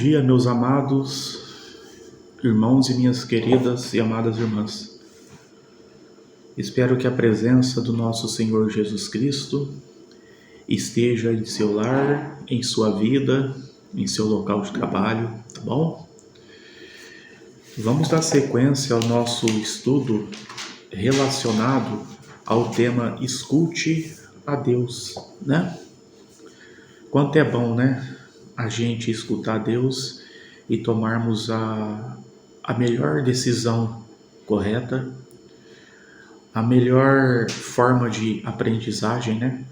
dia, meus amados irmãos e minhas queridas e amadas irmãs. Espero que a presença do nosso Senhor Jesus Cristo esteja em seu lar, em sua vida, em seu local de trabalho, tá bom? Vamos dar sequência ao nosso estudo relacionado ao tema Escute a Deus, né? Quanto é bom, né? A gente escutar Deus e tomarmos a melhor decisão correta, a melhor forma de aprendizagem, né?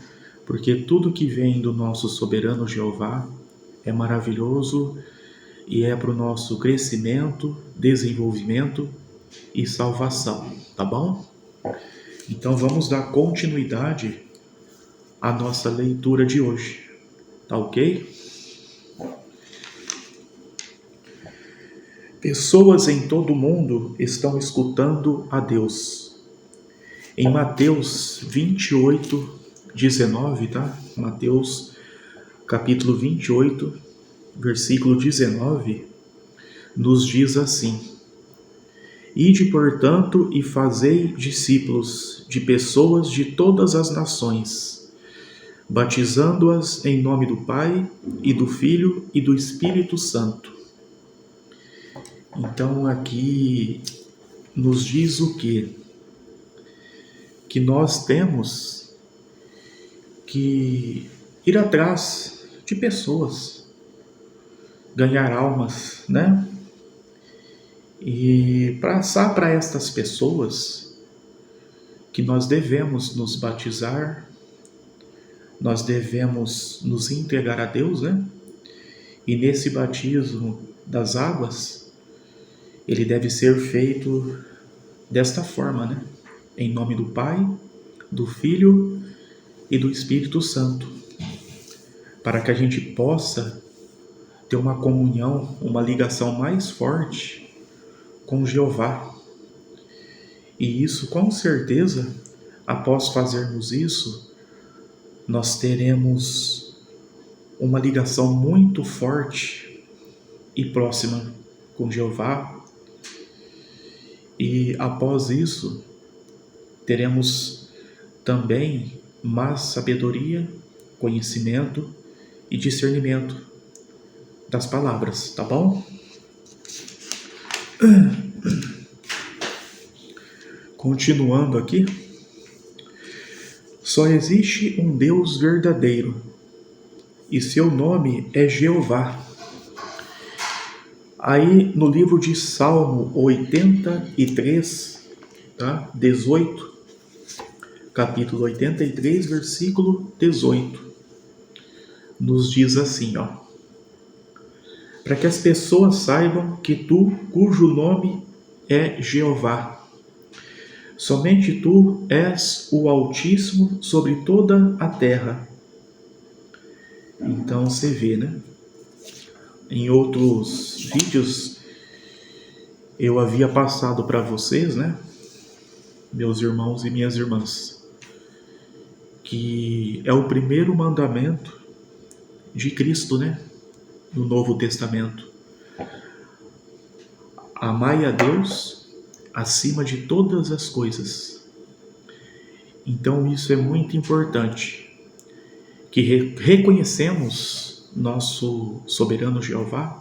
Porque tudo que vem do nosso soberano Jeová é maravilhoso e é para o nosso crescimento, desenvolvimento e salvação, tá bom? Então vamos dar continuidade à nossa leitura de hoje, tá ok? Pessoas em todo o mundo estão escutando a Deus. Em Mateus 28, 19, tá? Mateus capítulo 28, versículo 19, nos diz assim: Ide, portanto, e fazei discípulos de pessoas de todas as nações, batizando-as em nome do Pai, e do Filho e do Espírito Santo. Então aqui nos diz o quê? Que nós temos que ir atrás de pessoas, ganhar almas, né? E passar para estas pessoas que nós devemos nos batizar, nós devemos nos entregar a Deus, né? E nesse batismo das águas, ele deve ser feito desta forma, né? Em nome do Pai, do Filho e do Espírito Santo, para que a gente possa ter uma comunhão, uma ligação mais forte com Jeová. E isso, com certeza, após fazermos isso, nós teremos uma ligação muito forte e próxima com Jeová. E após isso, teremos também mais sabedoria, conhecimento e discernimento das palavras, tá bom? Continuando aqui, só existe um Deus verdadeiro e seu nome é Jeová. Aí no livro de Salmo 83, tá? 18, capítulo 83, versículo 18, nos diz assim, ó: para que as pessoas saibam que tu, cujo nome é Jeová, somente tu és o Altíssimo sobre toda a terra. Então você vê, né? Em outros vídeos eu havia passado para vocês, né, meus irmãos e minhas irmãs, que é o primeiro mandamento de Cristo, né, no Novo Testamento. Amai a Deus acima de todas as coisas. Então isso é muito importante, que reconhecemos nosso soberano Jeová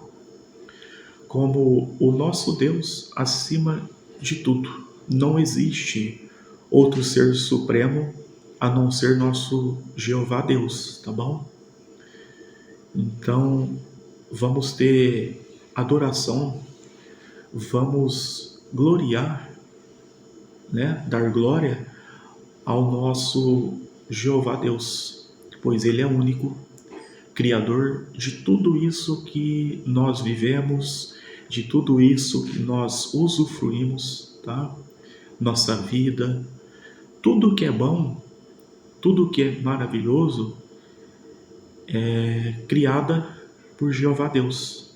como o nosso Deus acima de tudo. Não existe outro ser supremo a não ser nosso Jeová Deus, tá bom? Então vamos ter adoração, vamos gloriar, né? Dar glória ao nosso Jeová Deus, pois Ele é único, Criador de tudo isso que nós vivemos, de tudo isso que nós usufruímos, tá? Nossa vida, tudo que é bom, tudo que é maravilhoso, é criada por Jeová Deus,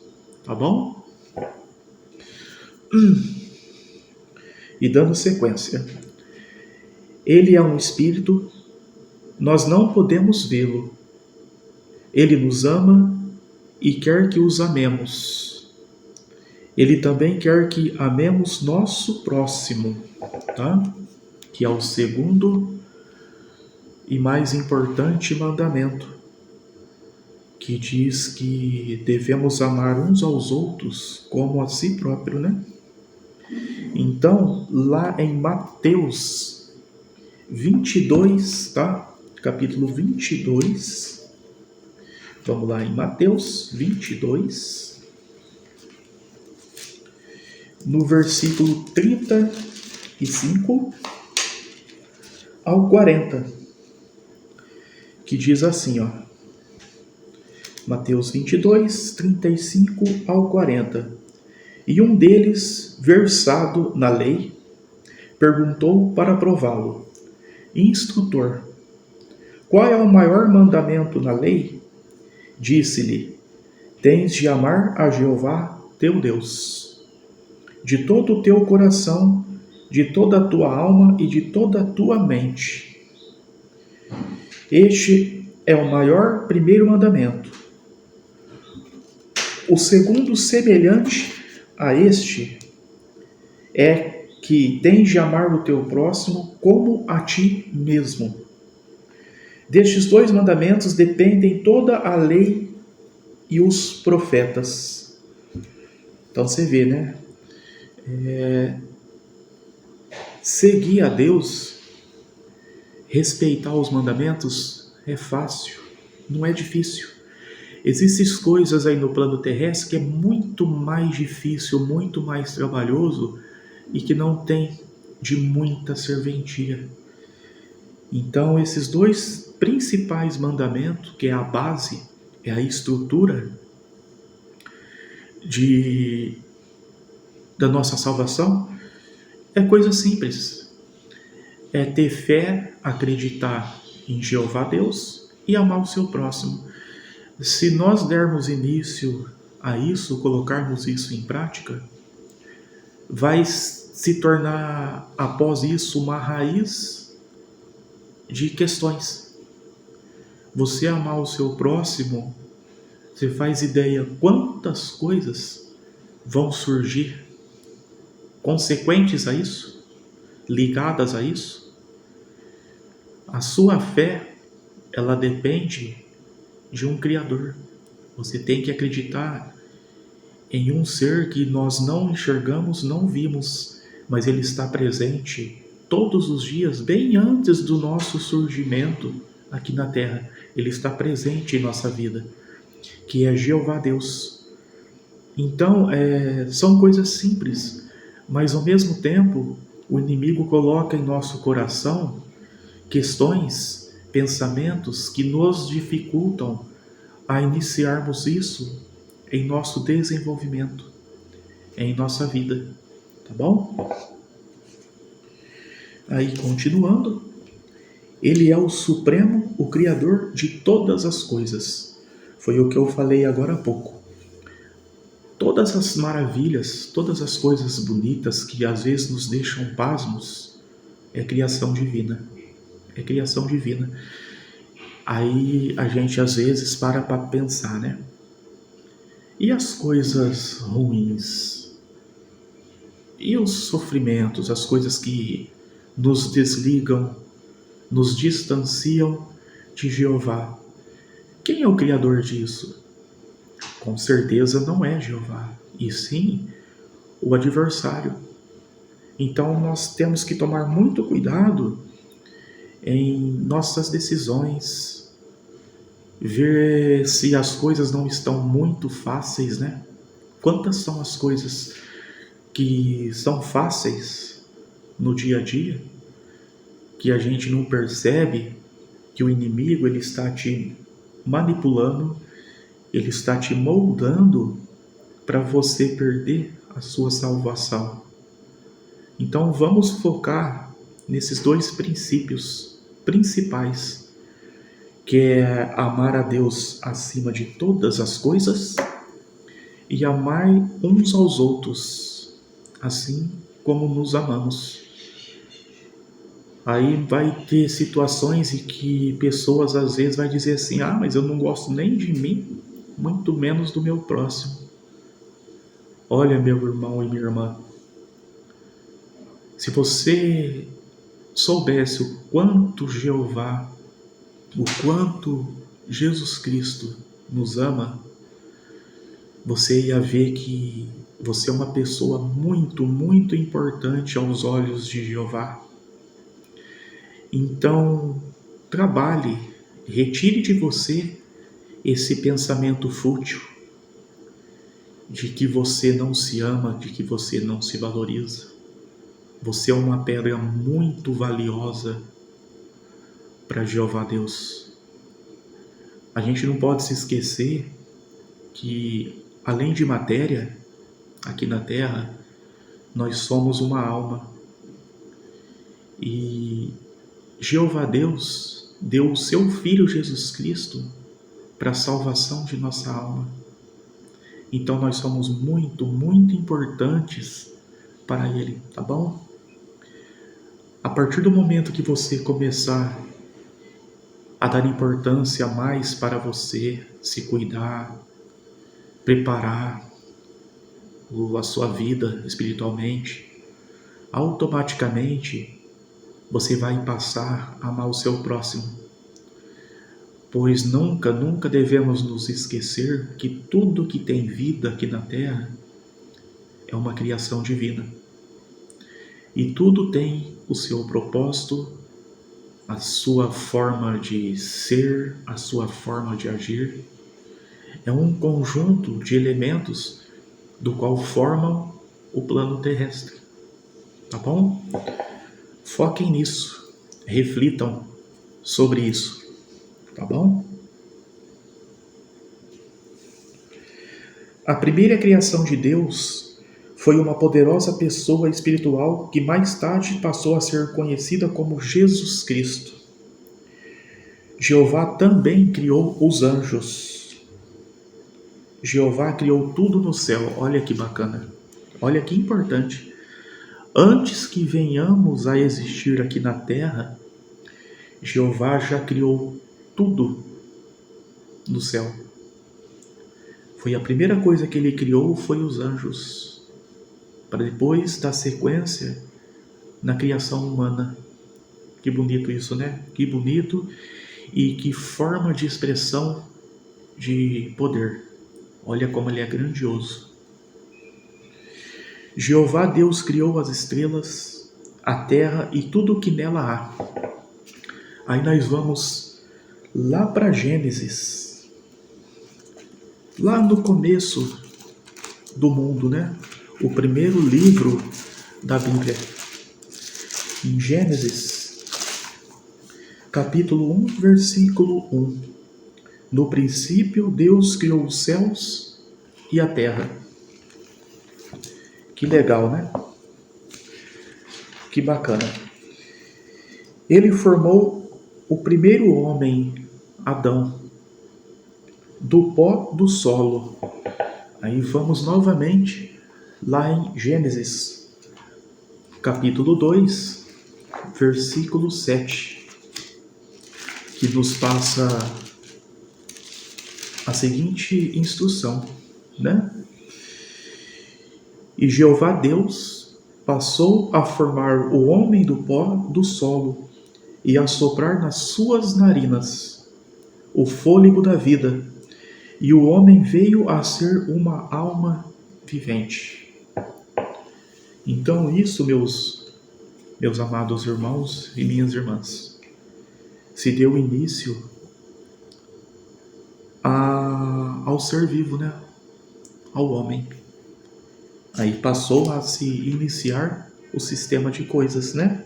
tá bom? E dando sequência, Ele é um Espírito, nós não podemos vê-lo. Ele nos ama e quer que os amemos. Ele também quer que amemos nosso próximo, tá? Que é o segundo e mais importante mandamento, que diz que devemos amar uns aos outros como a si próprio, né? Então, lá em Mateus 22, tá? Capítulo 22. Vamos lá em Mateus 22, no versículo 35 ao 40, que diz assim, ó. Mateus 22, 35 ao 40. E um deles, versado na lei, perguntou para prová-lo: Instrutor, qual é o maior mandamento na lei? Disse-lhe: Tens de amar a Jeová teu Deus, de todo o teu coração, de toda a tua alma e de toda a tua mente. Este é o maior primeiro mandamento. O segundo, semelhante a este, é que tens de amar o teu próximo como a ti mesmo. Destes dois mandamentos dependem toda a lei e os profetas. Então você vê, né? Seguir a Deus, respeitar os mandamentos é fácil, não é difícil. Existem coisas aí no plano terrestre que é muito mais difícil, muito mais trabalhoso e que não tem de muita serventia. Então, esses dois principais mandamentos, que é a base, é a estrutura da nossa salvação, é coisa simples. É ter fé, acreditar em Jeová Deus e amar o seu próximo. Se nós dermos início a isso, colocarmos isso em prática, vai se tornar, após isso, uma raiz de questões. Você amar o seu próximo, você faz ideia quantas coisas vão surgir consequentes a isso, ligadas a isso? A sua fé, ela depende de um Criador. Você tem que acreditar em um ser que nós não enxergamos, não vimos, mas ele está presente todos os dias, bem antes do nosso surgimento aqui na Terra. Ele está presente em nossa vida, que é Jeová Deus. Então, são coisas simples, mas ao mesmo tempo, o inimigo coloca em nosso coração questões, pensamentos que nos dificultam a iniciarmos isso em nosso desenvolvimento, em nossa vida, tá bom? Aí, continuando, ele é o Supremo, o Criador de todas as coisas. Foi o que eu falei agora há pouco. Todas as maravilhas, todas as coisas bonitas que às vezes nos deixam pasmos, é criação divina. É criação divina. Aí a gente às vezes para pensar, né? E as coisas ruins? E os sofrimentos, as coisas que nos desligam, nos distanciam de Jeová? Quem é o Criador disso? Com certeza não é Jeová, e sim o adversário. Então nós temos que tomar muito cuidado em nossas decisões, ver se as coisas não estão muito fáceis, né? Quantas são as coisas que são fáceis no dia a dia, que a gente não percebe que o inimigo ele está te manipulando, ele está te moldando para você perder a sua salvação. Então vamos focar nesses dois princípios principais, que é amar a Deus acima de todas as coisas e amar uns aos outros, assim como nos amamos. Aí vai ter situações em que pessoas às vezes vai dizer assim, mas eu não gosto nem de mim, muito menos do meu próximo. Olha, meu irmão e minha irmã, se você soubesse o quanto Jeová, o quanto Jesus Cristo nos ama, você ia ver que você é uma pessoa muito, muito importante aos olhos de Jeová. Então, trabalhe, retire de você esse pensamento fútil de que você não se ama, de que você não se valoriza. Você é uma pedra muito valiosa para Jeová Deus. A gente não pode se esquecer que, além de matéria, aqui na Terra, nós somos uma alma. E Jeová Deus deu o seu Filho Jesus Cristo para a salvação de nossa alma. Então nós somos muito, muito importantes para Ele, tá bom? A partir do momento que você começar a dar importância mais para você, se cuidar, preparar a sua vida espiritualmente, automaticamente você vai passar a amar o seu próximo. Pois nunca, nunca devemos nos esquecer que tudo que tem vida aqui na Terra é uma criação divina. E tudo tem o seu propósito, a sua forma de ser, a sua forma de agir. É um conjunto de elementos do qual formam o plano terrestre. Tá bom? Foquem nisso, reflitam sobre isso. Tá bom? A primeira criação de Deus foi uma poderosa pessoa espiritual que mais tarde passou a ser conhecida como Jesus Cristo. Jeová também criou os anjos. Jeová criou tudo no céu. Olha que bacana. Olha que importante. Antes que venhamos a existir aqui na Terra, Jeová já criou tudo no céu. Foi a primeira coisa que ele criou, foi os anjos, para depois dar sequência na criação humana. Que bonito isso, né? Que bonito e que forma de expressão de poder. Olha como ele é grandioso. Jeová Deus criou as estrelas, a terra e tudo o que nela há. Aí nós vamos lá para Gênesis, lá no começo do mundo, né? O primeiro livro da Bíblia. Em Gênesis, capítulo 1, versículo 1. No princípio, Deus criou os céus e a terra. Que legal, né? Que bacana. Ele formou o primeiro homem, Adão, do pó do solo. Aí vamos novamente lá em Gênesis, capítulo 2, versículo 7, que nos passa a seguinte instrução, né? E Jeová Deus passou a formar o homem do pó do solo e a soprar nas suas narinas o fôlego da vida, e o homem veio a ser uma alma vivente. Então isso, meus amados irmãos e minhas irmãs, se deu início ao ser vivo, né? Ao homem. Aí passou a se iniciar o sistema de coisas, né?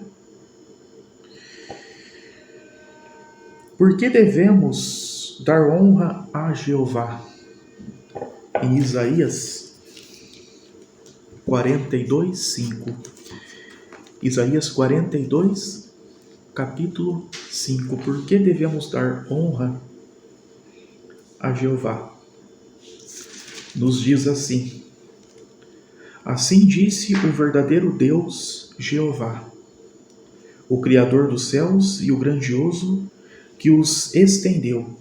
Por que devemos dar honra a Jeová? Em Isaías 42, 5. Isaías 42, capítulo 5. Por que devemos dar honra a Jeová? Nos diz assim: assim disse o verdadeiro Deus, Jeová, o Criador dos céus e o grandioso, que os estendeu.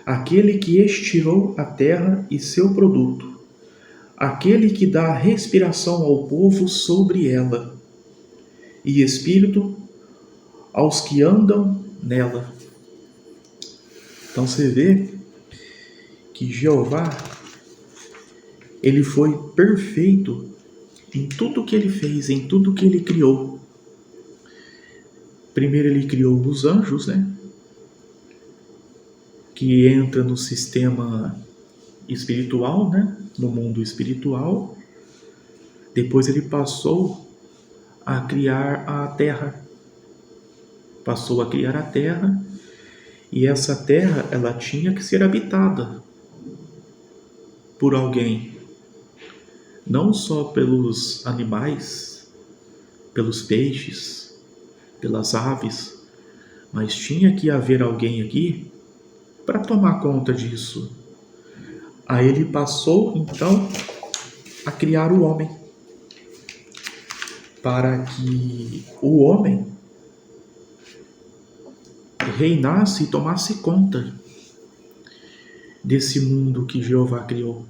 aquele que estirou a terra e seu produto, aquele que dá respiração ao povo sobre ela, e espírito aos que andam nela. Então você vê que Jeová, ele foi perfeito em tudo que ele fez, em tudo que ele criou. Primeiro ele criou os anjos, né? Que entra no sistema espiritual, né? No mundo espiritual. Depois ele passou a criar a terra. Passou a criar a terra, e essa terra, ela tinha que ser habitada por alguém. Não só pelos animais, pelos peixes, pelas aves, mas tinha que haver alguém aqui para tomar conta disso. Aí ele passou, então, a criar o homem, para que o homem reinasse e tomasse conta desse mundo que Jeová criou.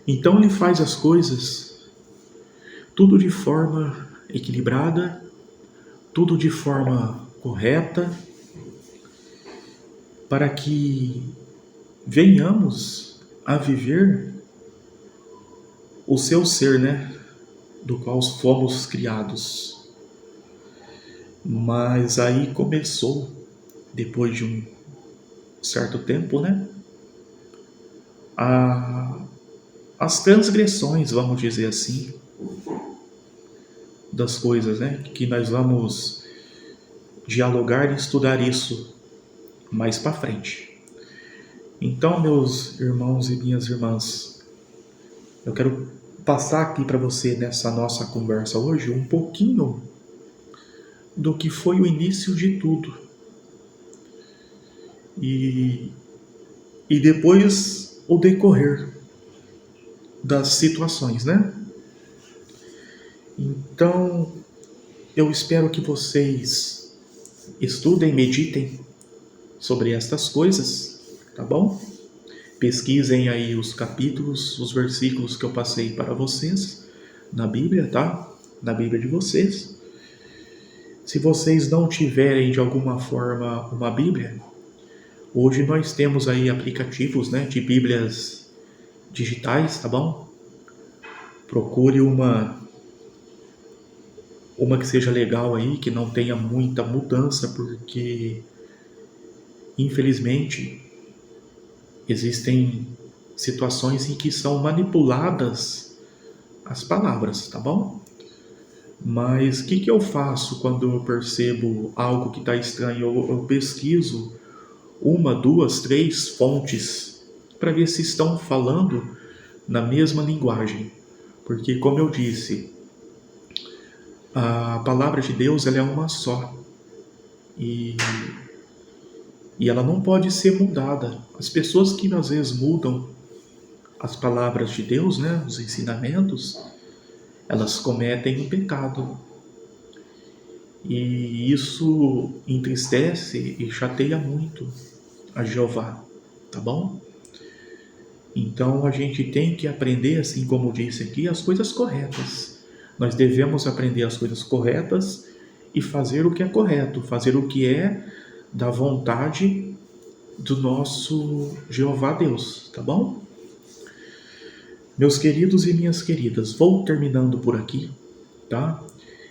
Então ele faz as coisas tudo de forma equilibrada, tudo de forma correta, para que venhamos a viver o seu ser, né? Do qual fomos criados. Mas aí começou, depois de um certo tempo, né? As transgressões, vamos dizer assim, das coisas, né? Que nós vamos dialogar e estudar isso mais para frente. Então, meus irmãos e minhas irmãs, eu quero passar aqui para você nessa nossa conversa hoje um pouquinho do que foi o início de tudo. E depois o decorrer das situações, né? Então, eu espero que vocês estudem, meditem sobre estas coisas, tá bom? Pesquisem aí os capítulos, os versículos que eu passei para vocês na Bíblia, tá? Na Bíblia de vocês. Se vocês não tiverem de alguma forma uma Bíblia, hoje nós temos aí aplicativos, né, de Bíblias digitais, tá bom? Procure uma que seja legal aí, que não tenha muita mudança, porque infelizmente existem situações em que são manipuladas as palavras, tá bom? Mas o que eu faço quando eu percebo algo que está estranho? Eu pesquiso 1, 2, 3 fontes para ver se estão falando na mesma linguagem. Porque, como eu disse, a palavra de Deus, ela é uma só. E ela não pode ser mudada. As pessoas que às vezes mudam as palavras de Deus, né, os ensinamentos, elas cometem um pecado. E isso entristece e chateia muito a Jeová, tá bom? Então a gente tem que aprender, assim como disse aqui, as coisas corretas. Nós devemos aprender as coisas corretas e fazer o que é correto, fazer o que é da vontade do nosso Jeová Deus, tá bom? Meus queridos e minhas queridas, vou terminando por aqui, tá?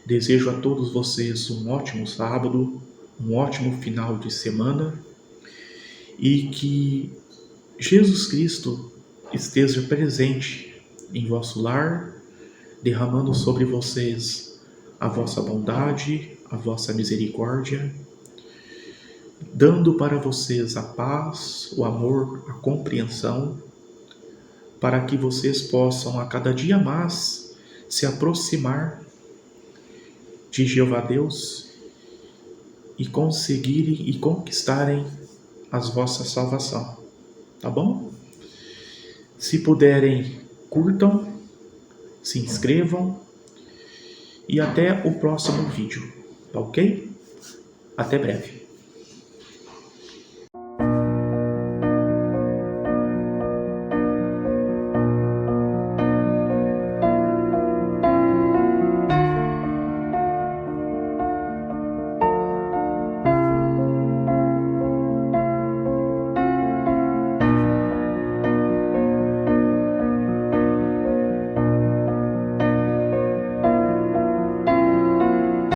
Desejo a todos vocês um ótimo sábado, um ótimo final de semana e que Jesus Cristo esteja presente em vosso lar, derramando sobre vocês a vossa bondade, a vossa misericórdia, dando para vocês a paz, o amor, a compreensão, para que vocês possam a cada dia mais se aproximar de Jeová Deus e conseguirem e conquistarem as vossas salvação, tá bom? Se puderem, curtam, se inscrevam e até o próximo vídeo, tá ok? Até breve.